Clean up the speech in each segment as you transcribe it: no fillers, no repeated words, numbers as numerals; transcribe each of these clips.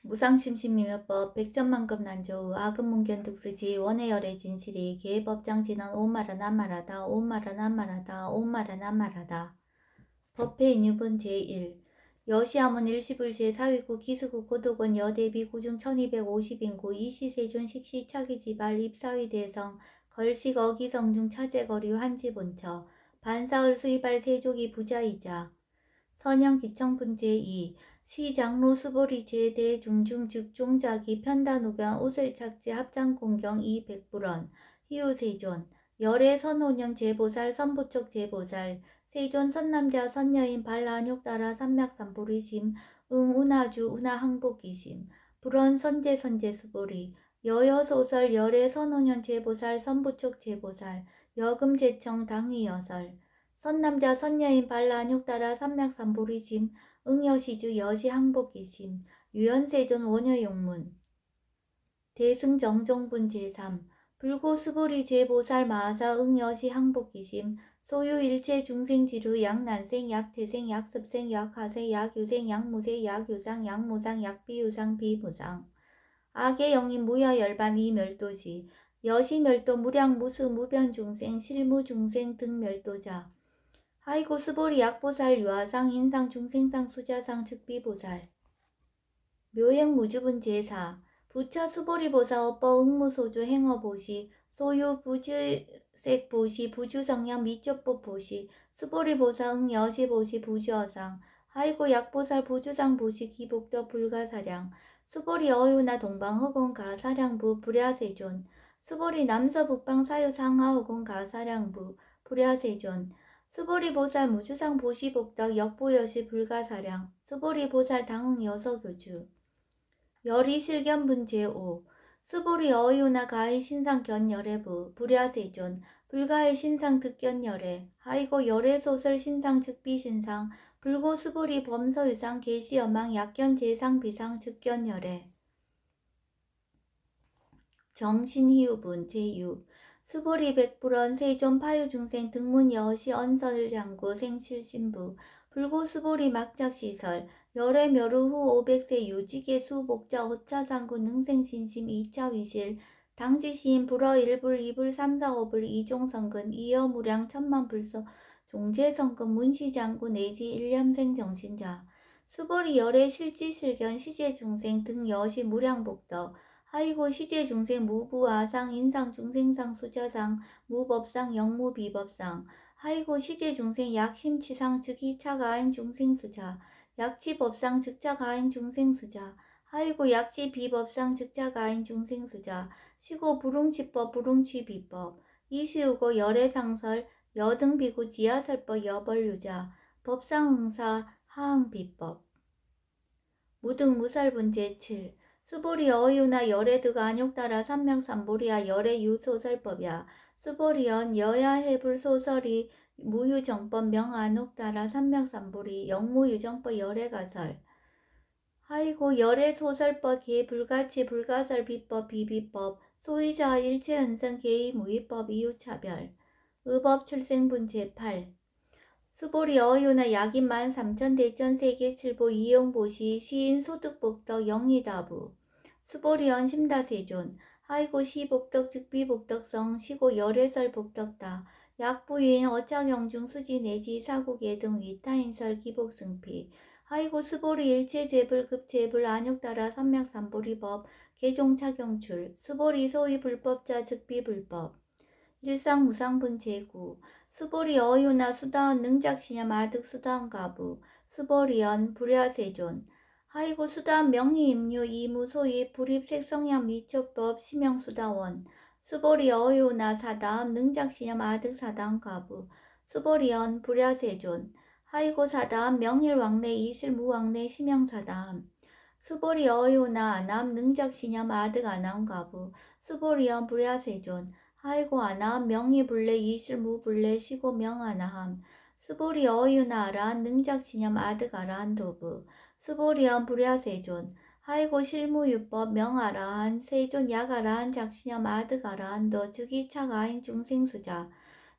무상심신미묘법 백전만급 난조의 아금문견득스지 원해열의 진실이 계법장진한 오마라난말하다 오마라난말하다 법회인유분 제1 여시함은 일시불 제4위구 기수구 고독원 여대비 구중 1250인구 이시세존 식시 차기지발 입사위 대성 걸식 어기성중 차제거리 한지본처 반사을 수이발 세족이 부자이자 선영 기청분 제2 시장로 수보리 제대 중중 즉종자기 편단우경 우슬착지 합장공경 이백불원 희우세존 열애 선호념 제보살 선부촉 제보살 세존 선남자 선여인 발안욕 따라 삼맥삼보리심 응운하주 운하항복이심 불원 선제 수보리 여여소설 열애 선호년 제보살 선부촉 제보살 여금제청 당위여설 선남자 선여인 발안욕 따라 삼맥삼보리심 응여시주 여시항복이심 유연세존 원여용문 대승정종분 제3 불고수보리 제보살 마하사 응여시 항복이심 소유일체 중생지루 약난생 약태생 약습생 약하세 약유생 약무세 약유장 약무장 약비유장 비무장 악의 영인 무여열반 이멸도시 여시멸도 무량무수 무변중생 실무중생 등멸도자 하이고 수보리 약보살 유아상 인상 중생상 수자상 즉비보살 묘행무주분 제4 부처 수보리보사 업보 응무소주 행어보시 소유 부주색보시 부주성량 미쪽법보시 수보리보사 응여시보시 부주어상 하이고 약보살 부주상보시 기복도 불가사량 수보리 어유나 동방허공 가사량부 불야세존 수보리 남서북방 사유상하허공 가사량부 불야세존 수보리보살 무주상 보시복덕 역보여시 불가사량 수보리보살 당응 여서교주 열이실견분 제5 수보리 어이우나 가의 신상 견열애부 불야세존 불가의 신상 득견열애 하이고 열애소설 신상 즉비신상 불고 수보리 범서유상 계시여망 약견 제상 비상 즉견열애 정신희우분 제6 수보리 백불원 세존 파유중생 등문 여시 언설장구 생실신부 불고 수보리 막작시설 열애 멸후 후 500세 유지계 수복자 어차장구 능생신심 2차 위실 당지시인 불어 1불 2불 3, 4, 5불 이종성근 이여무량 천만불서 종제성근 문시장구 내지 일념생 정신자 수보리 열애 실지실견 시제중생 등 여시 무량복덕 하이고 시제중생 무부아상 인상중생상 수자상 무법상 영무비법상 하이고 시제중생 약심취상 즉이차가인 중생수자 약치법상 즉자가인 중생수자 하이고 약치비법상 즉자가인 중생수자 시고 불응치법 불응취비법 이시우고 열애상설 여등비구 지하설법 여벌유자 법상응사 하항비법 무등무설분 제7 수보리 어유나 열애드가 안욕따라 삼명삼보리야 열애유소설법이야 수보리연 여야해불소설이 무유정법 명안옥따라 삼명삼보리 영무유정법 열애가설 하이고 열애소설법 개불가치 불가설 비법 비비법 소위자 일체현성 개의 무위법 이유차별 의법 출생분 제8 수보리 어유나 약인만 3천대천 세계칠보 이용보시 시인 소득복덕 영리다부 수보리언 심다세존 하이고 시복덕 즉비복덕성 시고 열애설 복덕다 약부인 어차경중 수지 내지 사국예 등 위타인설 기복승피 하이고 수보리 일체재불 급재불 안욕따라 삼맥삼보리법 개종차경출 수보리 소위 불법자 즉비불법 일상무상분 제9 수보리 어유나 수다원 능작시념 아득 수다원 가부 수보리언 불야세존 하이고 수다원 명의임류 이무소위 불입색성량 미초법 시명수다원 수보리 어유나 사다음 능작시념 아득 사다원 가부 수보리언 불야세존 하이고 사다음 명일왕래 이실무왕래 시명사다음 수보리 어유나 아남 능작시념 아득 아나운 가부 수보리언 불야세존 하이고 아나함 명의불례 이실무불례 시고 명아나함 수보리 어유나 아라한 능작시념 아득 아라한 도부 수보리언 불야세존 하이고 실무유법 명아라한 세존 약아라한 작시념 아득 아라한도 즉이차가인 중생수자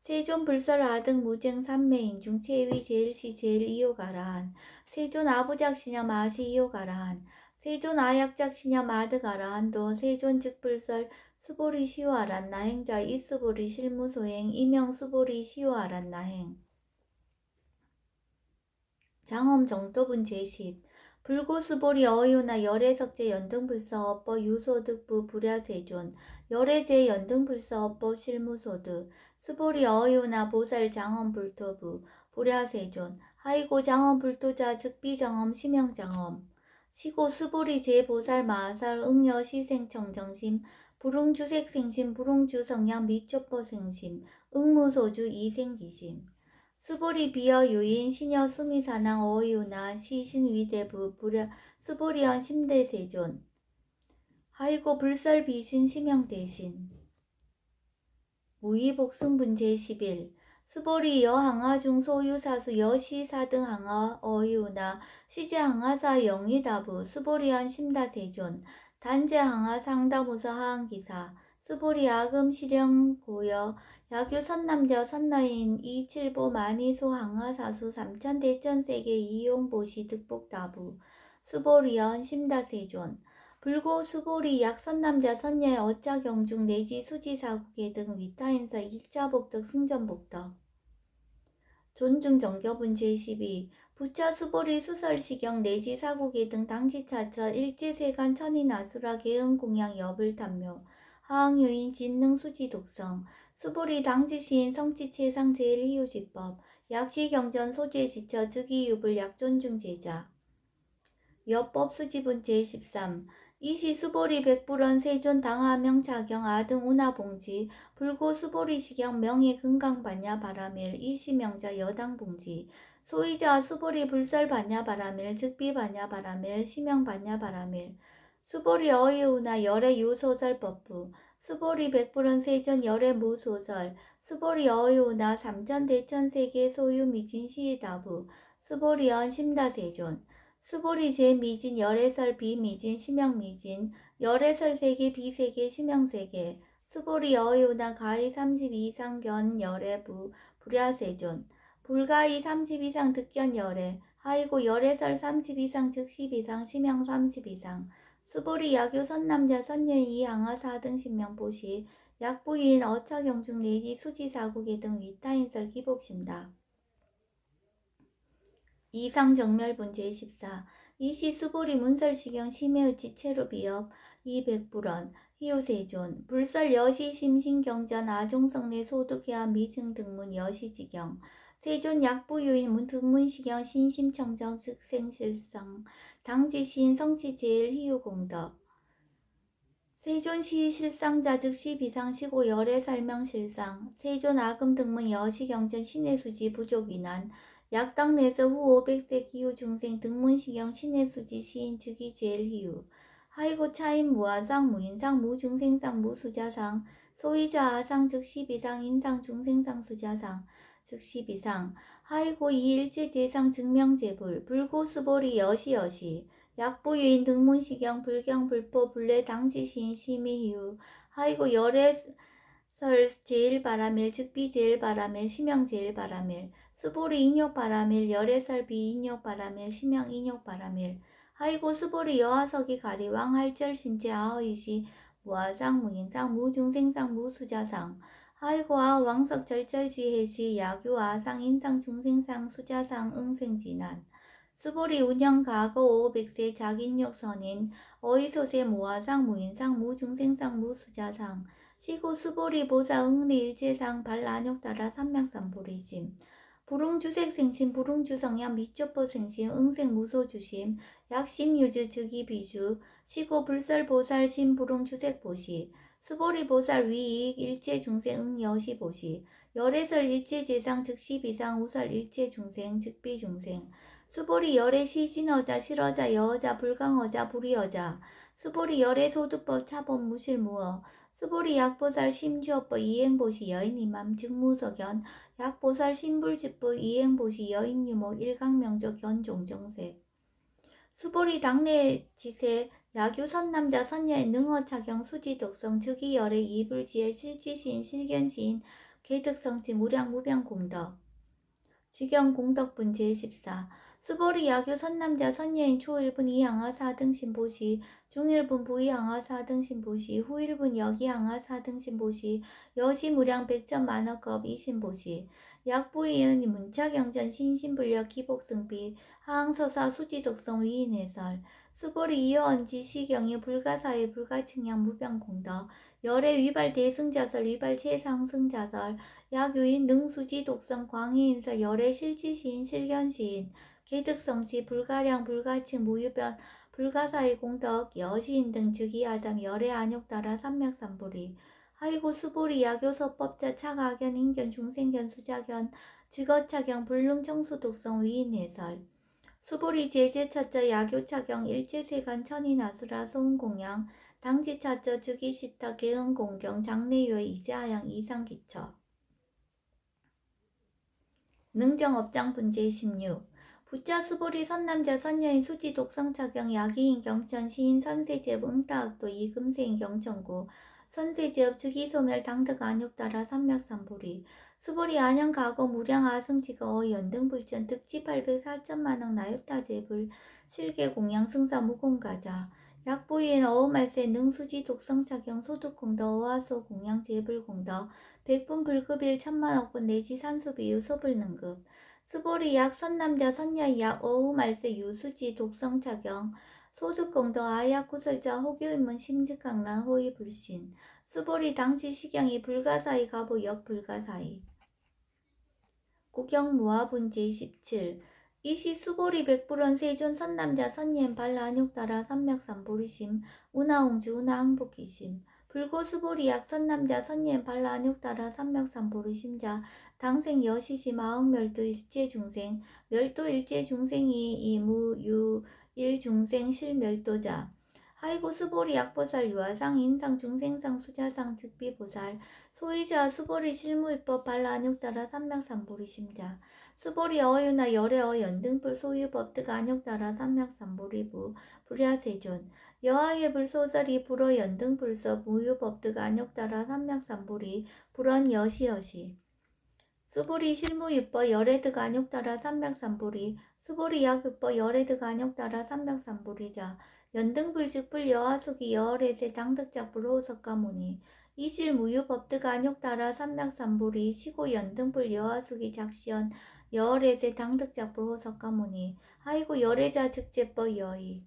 세존 불설 아득 무쟁 삼매인 중 체위 제일시 제일 이요가라한 세존 아부작시념 아시 이요가라한 세존 아약작 시녀 마드가라 한도 세존 즉불설 수보리 시오아란 나행자 이수보리 실무소행 이명 수보리 시오아란 나행 장엄 정토분 제10 불고수보리 어유나 열애석제 연등불서 업법 유소득부 불야세존 열애제 연등불서 업법 실무소득 수보리 어유나 보살 장엄 불토부 불야세존 하이고 장엄 불토자 즉비정엄 심영장엄 시고 수보리 제보살 마살 응여 시생청정심 불응주색생심 불응주성양 미초포생심 응무소주 이생기심 수보리 비어 유인 시녀 수미사낭 어이우나 시신위대부 불여 수보리언 심대세존 하이고 불설 비신 심영대신 무의복승분 제11 수보리 여항하중 소유사수 여시사등 항하 어이우나 시제항하사 영의다부 수보리언 심다세존 단제항하 상다무서 하항기사 수보리 아금 실령고여 야규 선남녀 선너인 이칠보 만이소 항하사수 삼천대천세계 이용보시 득복다부 수보리언 심다세존 불고 수보리 약선남자 선녀의 어짜경중 내지 수지사국계 등 위타인사 일자복덕 승전복덕 존중정교분 제12 부처 수보리 수설시경 내지 사국계 등 당지차처 일제세간 천인아수라 계응공양 여불탐묘 하항요인 진능수지독성 수보리 당지시인 성지체상 제일희우지법 약시경전 소재지처 즉이유불 약존중제자 여법수지분 제13 이시 수보리 백불원 세존 당하명차경 아등 운하봉지 불고 수보리 시경 명예 금강반야 바라밀 이시명자 여당봉지 소이자 수보리 불설 반야 바라밀 즉비 반야 바라밀 시명 반야 바라밀 수보리 어이우나 열애 유소설법부 수보리 백불원 세존 열애 무소설 수보리 어이우나 삼천대천세계 소유 미진시다부 수보리언 심다세존 수보리 제미진 열애설 비미진 심영미진 열애설 세계 비세계 심영세계 수보리 어이우나 가히 30 이상 견 열애부 불야세존 불가히 30 이상 득견 열애 하이고 열애설 30 이상 즉 10 이상 심영 30 이상 수보리 야교 선남자 선녀의 이항하 4등 신명보시 약부인 어차경중 내지 수지사국의 등 위타인설 기복심다. 이상정멸분 제14 이시 수보리 문설시경 심해의 지체로 비업 200불원 희우세존 불설 여시 심신경전 아종성내 소득해야 미증 등문 여시지경 세존 약부유인 문 등문시경 신심청정 즉생실성 당지시인 성치제일 희우공덕 세존시 실상자 즉시 비상시고 열애 설명실상 세존 아금 등문 여시경전 신의수지 부족위난 약당내서 후 500세 기후 중생 등문시경 신의수지 시인 즉이 제일 희우 하이고 차임 무아상 무인상 무중생상 무수자상 소이자 아상 즉시 비상 인상 중생상 수자상 즉시 비상 하이고 이일제 제상 증명제불 불고수보리 여시여시 약부유인 등문시경 불경 불포 불례 당지시인 심의희우 하이고 열애설 제일바라밀 즉비 제일바라밀 심영 제일바라밀 수보리 인욕바라밀 열애설 비인욕바라밀 심영 인욕바라밀 하이고 수보리 여하석이 가리왕 할절 신체 아허이시 무아상 무인상 무중생상 무수자상 하이고 아 왕석 절절지해시 야규 아상 인상 중생상 수자상 응생지난 수보리 운영 과거 500세 자긴욕 선인 어이소세 모아상 무인상 무중생상 무수자상 시고 수보리 보사 응리 일제상 발란욕 따라 삼명삼보리심 불응주색생심 불응주성양 미초포생심 응생무소주심 약심유주 즉이비주 시고 불설보살 심불응주색보시 수보리보살 위익 일체중생 응여시보시 열애설 일체재상 즉시비상 우설 일체중생 즉비중생 수보리 열애 시진어자 실어자 여어자 불강어자 불이어자 수보리 열애 소득법 차법 무실무어 수보리 약보살 심주어법 이행보시 여인이맘 즉무석연 약보살 신불집부 이행보시 여인유목 일강명적 견종정세 수보리 당내지세 야규 선남자 선녀의 능어차경 수지독성 즉이열의 이불지의 실지시인 실견시인 개득성치 무량무병공덕 직영 공덕분 제14 수보리 야교 선남자 선여인 초일분 이항하 4등 신보시 중일분 부이항하 4등 신보시 후일분 여기항하 4등 신보시 여시무량 백전 만어급 이신보시 약부이은 문차경전 신신불력 기복승비 하항서사 수지독성 위인해설 수보리 이어언지 시경이 불가사의 불가측량 무병공덕 열의 위발 대승자설 위발 최상승자설 약유인 능수지 독성 광해인설 열의 실지시인 실견시인 개득성치 불가량 불가칭 무유변 불가사의 공덕 여시인 등 즉위하담 열의 안욕따라 삼맥삼불이 하이고 수보리 야교서법자 차가견 인견 중생견 수자견 직어차경 불능청수 독성 위인해설 수보리 제제차저 야교차경 일제세간 천인아수라 소은공양 당지차저 즉위시타 개은공경 장래유의 이재하양 이상기처 능정업장분 제16 부자 수보리 선남자 선여인 수지 독성차경 야기인 경천 시인 선세제업 응따학도 이금세인 경천구 선세제업 즉위소멸 당득 안욕따라 삼맥삼보리 수보리 안양가거 무량 아승지가 어연등불전 득지 804천만억 나육타제불 실계공양 승사 무공가자 약부인 어우말세 능수지 독성차경 소득공덕 어화소 공양 제불공덕 백분 불급일 천만억분 내지 산수비유 소불능급 수보리 약 선남자 선녀 약 어우말세 유수지 독성차경 소득공덕 아약 구설자 호교인문 심직강란 호의불신 수보리 당시 시경이 불가사의 가보 역 불가사의 국영무화분 제17 이시 수보리 백불원 세존 선남자 선예인 발라안욕따라 삼맥삼보리심 운하홍주 운하항복기심 불고수보리약 선남자 선예인 발라안욕따라 삼맥삼보리심자 당생 여시심 아흥멸도 일제중생 멸도 일제중생이 이무유 일중생 실멸도자 하이고 수보리 약보살 유아상 인상 중생상 수자상 즉비보살 소이자 수보리 실무입법 발라안욕따라 삼맥삼보리심자 수보리 어유나 열의 어연등불 소유법득 안욕따라 삼맥삼보리부 불야세존 여하의 불소설이 불어 연등불서 무유법득 안욕따라 삼맥삼보리 불언 여시여시 수보리 실무유법 열애득 안욕따라 삼맥삼보리 수보리 약유법 열애득 안욕따라 삼맥삼보리자 연등불즉불 여하숙이 여월에세 당득작불 호석가모니 이실 무유법득 안욕따라 삼맥삼보리 시고 연등불 여하숙이 작시연 여월에세 당득작불 호석가모니 하이고 열애자 즉제법 여의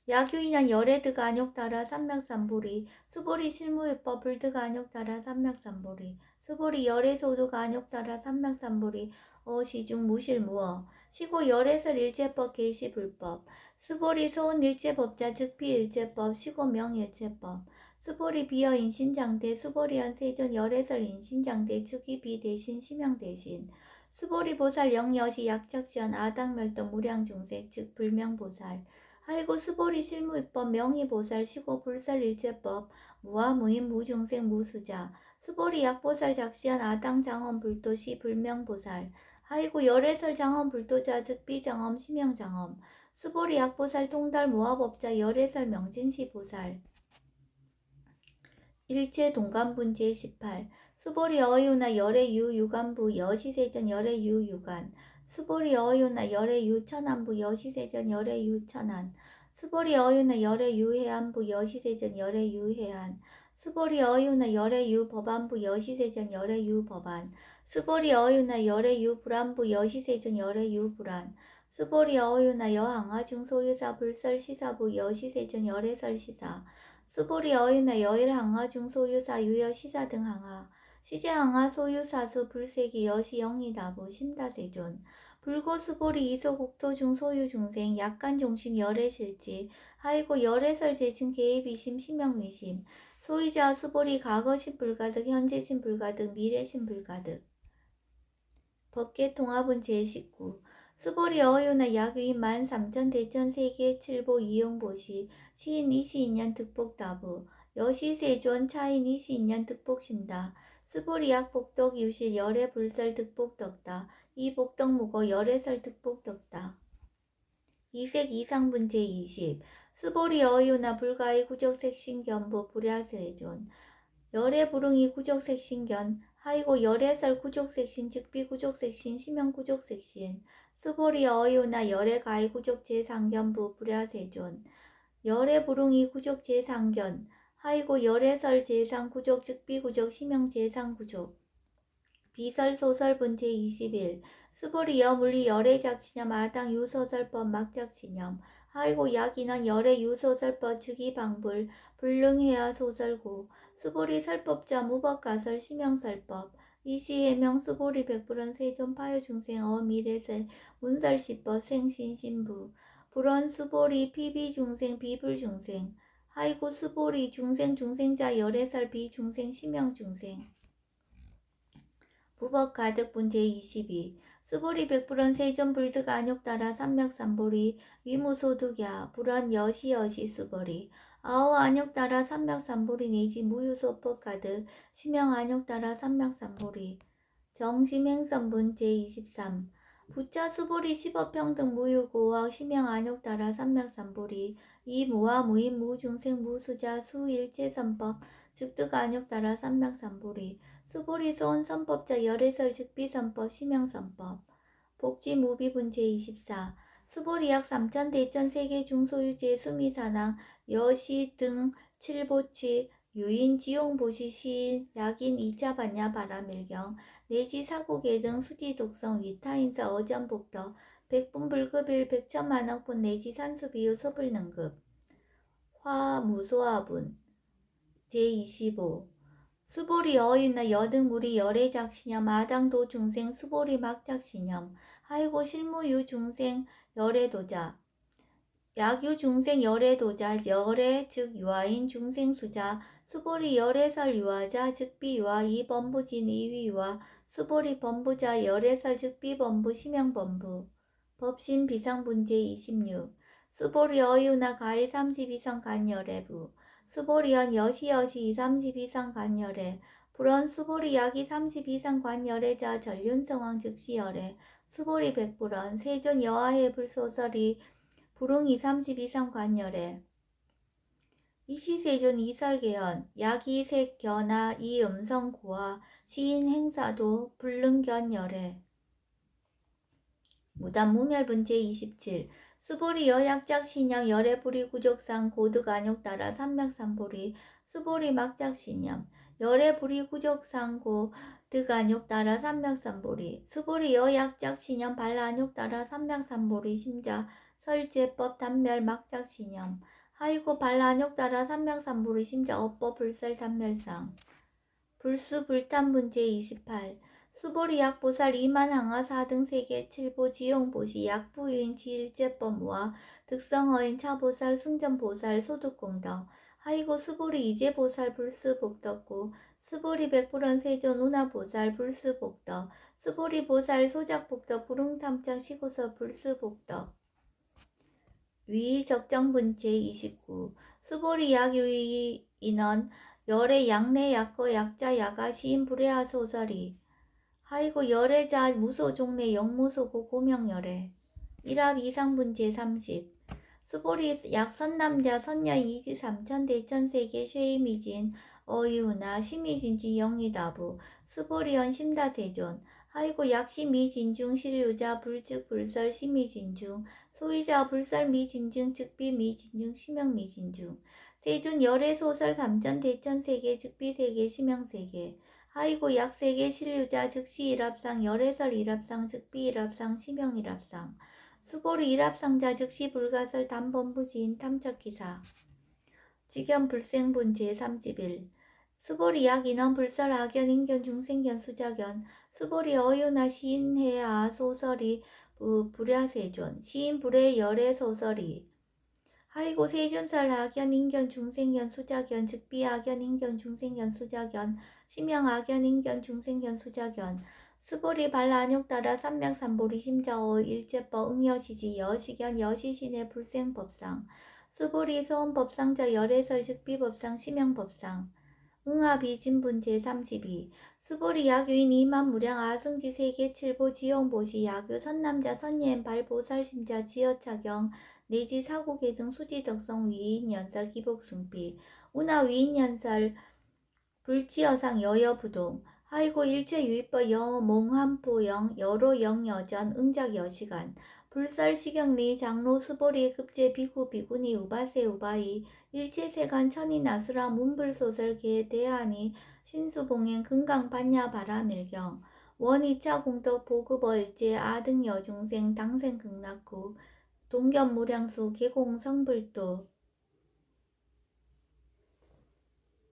야규인한 열애득 안욕따라 삼맥삼보리 수보리 실무유법 불득 안욕따라 삼맥삼보리 수보리 열애소득 안욕따라 삼맥삼보리 어시중 무실무어 시고 열애설 일제법 개시불법 수보리 소은일제법자 즉비일제법 시고 명일제법 수보리 비어 인신장대 수보리한 세존 열애설 인신장대 즉위비 대신 심형 대신 수보리 보살 영여시 약적시한 아당멸도 무량중색 즉 불명보살 하이고 수보리 실무입법 명의보살 시고 불설일제법 무아무인 무중생 무수자 수보리 약보살 작시한 아당장엄 불도시 불명보살 하이고 열애설 장엄 불도자 즉비장엄 심형장엄 수보리 약보살 통달 무아법자 열애설 명진시 보살 일체 동간분 제18 수보리 어유나 열의 유 유간부 여시세전 열의 유 유간 수보리 어유나 열의 유 천안부 여시세전 열의 유 천안 수보리 어유나 열의 유 해안부 여시세전 열의 유 해안 수보리 어유나 열의 유 법안부 여시세전 열의 유 법안 수보리 어유나 열의 유 불안부 여시세전 열의 유 불안 수보리 어유나 여항하 중소유사 불설시사부 여시세전 열애설시사 수보리 어유나 여일항하 중소유사 유여시사 등 항하 시제항하 소유사수 불세기 여시 영이다부 심다세존 불고수보리 이소국토 중소유 중생 약간 종심 열애실지 하이고 열애설 재신 개입이심 심형위심 소이자 수보리 과거심 불가득 현재심 불가득 미래심 불가득 법계통합은 제19 수보리 어유나 야규인 13,000 대천 세계 7보 이용보시 시인 22년 득복다부 여시세존 차인 22년 득복심다 수보리 약복덕 유실 열애 불설 득복덕다 이복덕무고 열애설 득복덕다 이색 이상분 제20 수보리 어유나 불가의 구적색신견부 불야세존 열애 불응이 구적색신견 하이고 열애설 구족색신 즉비구족색신 심형구족색신 수보리 어이오나 열애 가히 구족 제상견부 불야세존 열애 부릉이 구족 제상견 하이고 열애설 제상 구족 즉비구족 심형 제상 구족 비설 소설 분제 21 수보리 여물리 열애 작신념 아당 유소설법 막작신념 하이고 야기는 열애 유소설법 즉이방불 불능해야 소설고 수보리 설법자 무법가설 심형설법 이시해명 수보리 백불원 세존 파요중생 어미래세 문설시법 생신신부 불원 수보리 피비중생 비불중생 하이고 수보리 중생자 열애설 비중생 심형중생 부법 가득분 제22 수보리 백불원 세존 불득 안욕따라 삼맥삼보리 위무소득야 불원 여시여시 수보리 아오 안욕따라 삼맥삼보리 내지 무유소법 가득 심형 안욕따라 삼맥삼보리 정심행선분 제23 부자 수보리 십업평등 무유고와 심형 안욕따라 삼맥삼보리 이무와 무인 무중생 무수자 수일체선법 즉득 안욕따라 삼맥삼보리 수보리 소원선법자 열애설 즉비선법 심형선법 복지무비분 제24 수보리약 3천 대천 세계 중소유제 수미사낭 여시 등 칠보취 유인 지용보시 시인 약인 2차 반야 바라밀경 내지 사국계 등 수지 독성 위타인사 어전복더 백분불급일 백천만억분 내지 산수비유 소불능급 화무소화분 제25 수보리 어이나 여등무리 열애작신념 아당도 중생 수보리 막작신념 하이고 실무유 중생 열애도자 약유 중생 열애도자 열애 즉 유아인 중생수자 수보리 열애설 유아자 즉 비유아 이범부진 이위유아 수보리 범부자 열애설 즉 비범부 심형범부 법신 비상분제 26 수보리 어유나 가해 30 이상 간열애부 수보리연 여시여시 30 이상 간열애 불원 수보리 약이 30 이상 관열애자 전륜성왕 즉시열애 수보리 백불원 세존 여하해 불소설이 불응이 30 이상 관열애 이시세존 이설계연 약이 색견하 이음성구화 시인 행사도 불능견열애 무단무멸분 제27 수보리 여약작 신념 열애불이 구족상 고득 안욕따라 삼맥삼보리 수보리 막작 신념 열애불이 구족상 고득 안욕따라 삼맥삼보리 수보리 여약작 신념 발라 안욕따라 삼맥삼보리 심자 설제법 단멸 막작 신념 하이고 발라 안욕따라 삼맥삼보리 심자 업법 불설 단멸상 불수 불탄분 제28 수보리 약보살 이만항하 4등 세계 7보 지용보시 약부유인 지일제법무와 득성어인 차보살 승전보살 소득공덕 하이고 수보리 이제보살 불수복덕구 수보리 백불원 세존 운하보살 불수복덕 수보리 보살 소작복덕 불응탐착 시고서 불수복덕 위적정분 제29 수보리 약유의 인원 열애 약내 약거 약자 야가 시인 불애하 소설이 하이고 열애자 무소 종래 영무소고 고명열애 일합 이상분 제30 수보리 약선남자 선녀인 이지 삼천 대천세계 쉐이미진 어이우나 심의진주 영이다부 수보리연 심다세존 하이고 약시미진중 실유자 불즉 불설 심의진중 소위자 불설 미진중 즉비 미진중 심형미진중 세존 열애소설 삼천 대천세계 즉비세계 심형세계 하이고 약세계 실유자 즉시 일합상 열애설 일합상 즉비 일합상 심형 일합상 수보리 일합상자 즉시 불가설 단범부지인 탐착기사 직연 불생분 제31 수보리 약인원 불설 악연 인견 중생견 수작연 수보리 어유나 시인해아 소설이 불야세존 시인 불의 열애 소설이 하이고 세존살 악연 인견 중생견 수작연 즉비 악연 인견 중생견 수작연 심형 악연 인견 중생견 수작연 수보리 발라 안욕따라 삼맥삼보리 심자어 일제법 응여시지 여시견 여시신의 불생법상 수보리 소원법상자 열애설 즉비법상 심형법상 응합이진분 제32 수보리 야규인 이만무량 아승지 세계 칠보 지용보시 야규 선남자 선예엔 발보살심자 지어차경 내지 사고계 등 수지덕성 위인연설 기복승비 운하 위인연설 불지어상 여여부동 아이고 일체 유의법 여 몽환포 영 여로 영 여전 응작 여시간 불살 식영리 장로 수보리 급제 비구 비구니 우바세 우바이 일체 세간 천이 나수라 문불소설 개 대하니 신수봉행 금강 반야 바라밀경 원 2차 공덕 보급어 일제 아등 여중생 당생 극락구 동견무량수 계공 성불도